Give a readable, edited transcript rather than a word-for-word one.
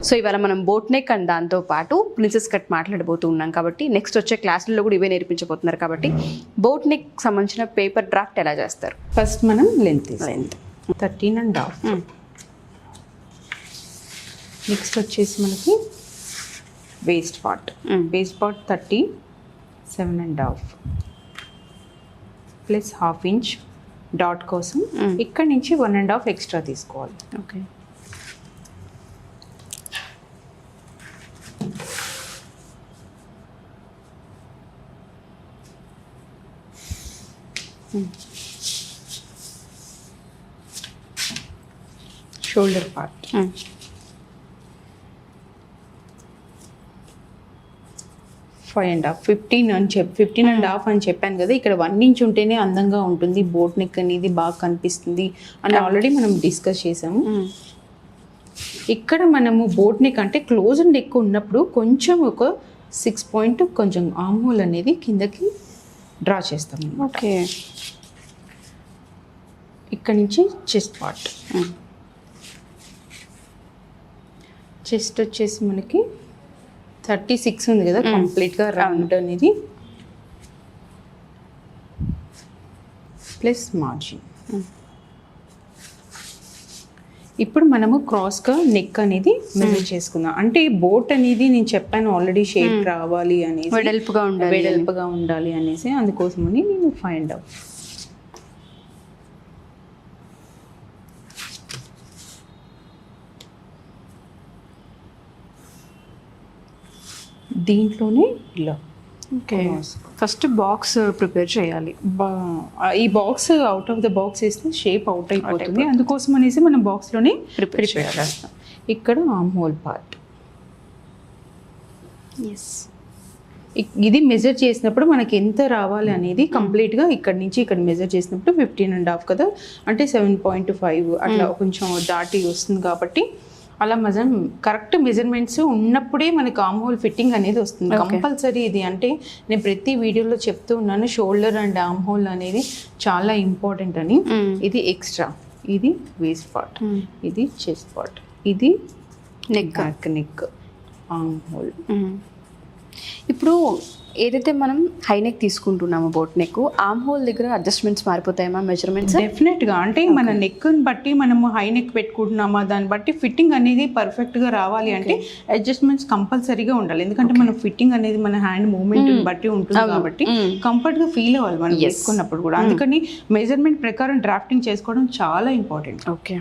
So ఇవాళ మనం boat neck and దాంతో పాటు ప్రిన్సెస్ కట్ మాట్లాడబోతూ ఉన్నాం కాబట్టి నెక్స్ట్ వచ్చే క్లాసుల్లో కూడా ఇవే నేర్పించబోతున్నారు కాబట్టి బోట్ నెక్ సంబంధించిన పేపర్ డ్రాఫ్ట్ ఎలా చేస్తారు? ఫస్ట్ మనం లెంత్ 13.5. నెక్స్ట్ వచ్చేసి మనకి waste part 37.5 plus ½ inch dot కోసం ఇక్కడ నుంచి 1.5 ఎక్స్ట్రా తీసుకోవాలి. ఓకే. షోల్డర్ పార్ట్ 15 అని 15.5 అని చెప్పాను కదా. ఇక్కడ 1 ఇంచ్ ఉంటేనే అందంగా ఉంటుంది, బోట్ నెక్ అనేది బాగా కనిపిస్తుంది అని ఆల్రెడీ మనం డిస్కస్ చేసాము. ఇక్కడ మనము బోట్ నెక్ అంటే క్లోజ్ నెక్ ఉన్నప్పుడు కొంచెం ఒక 6 పాయింట్ కొంచెం ఆర్మ్ హోల్ అనేది కిందకి డ్రా చేస్తాం. ఓకే. ఇక్కడ నుంచి చెస్ట్ పార్ట్, చెస్ట్ వచ్చేసి మనకి 36 ఉంది కదా కంప్లీట్గా రౌండ్ అనేది, ప్లస్ మార్జిన్. ఇప్పుడు మనము క్రాస్గా నెక్ అనేది మెజర్ చేసుకుందాం. అంటే బోట్ అనేది నేను చెప్పాను ఆల్రెడీ షేప్ రావాలి అనేసి, వెడల్పుగా ఉండాలి అనేసి, అందుకోసమని నేను 5.5. దీంట్లోనే ఇలా ఫస్ట్ బాక్స్ ప్రిపేర్ చేయాలి. ఈ box out of the box వేస్తే షేప్ అవుట్ అయిపోతుంది, అందుకోసం అనేసి మనం బాక్స్లోనే ప్రిపేర్ చేస్తాం. ఇక్కడ ఆర్మ్ హోల్ పార్ట్ ఇది మెజర్ చేసినప్పుడు మనకి ఎంత రావాలి అనేది కంప్లీట్గా ఇక్కడ నుంచి ఇక్కడ మెజర్ చేసినప్పుడు 15.5 కదా, అంటే 7.5 అట్లా కొంచెం దాటి వస్తుంది. కాబట్టి అలా కరెక్ట్ మెజర్మెంట్స్ ఉన్నప్పుడే మనకి ఆర్మ్ హోల్ ఫిట్టింగ్ అనేది వస్తుంది కంపల్సరీ. ఇది అంటే నేను ప్రతి వీడియోలో చెప్తూ ఉన్నాను, షోల్డర్ అండ్ ఆర్మ్ హోల్ అనేది చాలా ఇంపార్టెంట్ అని. ఇది ఎక్స్ట్రా, ఇది వేస్ట్ పార్ట్, ఇది చెస్ట్ పార్ట్, ఇది నెక్ ఆర్మ్ హోల్. ఇప్పుడు ఏదైతే మనం హై నెక్ తీసుకుంటున్నామో బోట్ నెక్, ఆర్మ్ హోల్ దగ్గర అడ్జస్ట్మెంట్స్ మారిపోతాయా మెజర్మెంట్స్? డెఫినెట్గా. అంటే మన నెక్ని బట్టి మనము హై నెక్ పెట్టుకుంటున్నామా దాన్ని బట్టి ఫిట్టింగ్ అనేది పర్ఫెక్ట్గా రావాలి అంటే అడ్జస్ట్మెంట్స్ కంపల్సరీగా ఉండాలి. ఎందుకంటే మన ఫిట్టింగ్ అనేది మన హ్యాండ్ మూవ్మెంట్ బట్టి ఉంటుంది కాబట్టి కంఫర్ట్గా ఫీల్ అవ్వాలి మనం వేసుకున్నప్పుడు కూడా. అందుకని మెజర్మెంట్ ప్రకారం డ్రాఫ్టింగ్ చేసుకోవడం చాలా ఇంపార్టెంట్. ఓకే.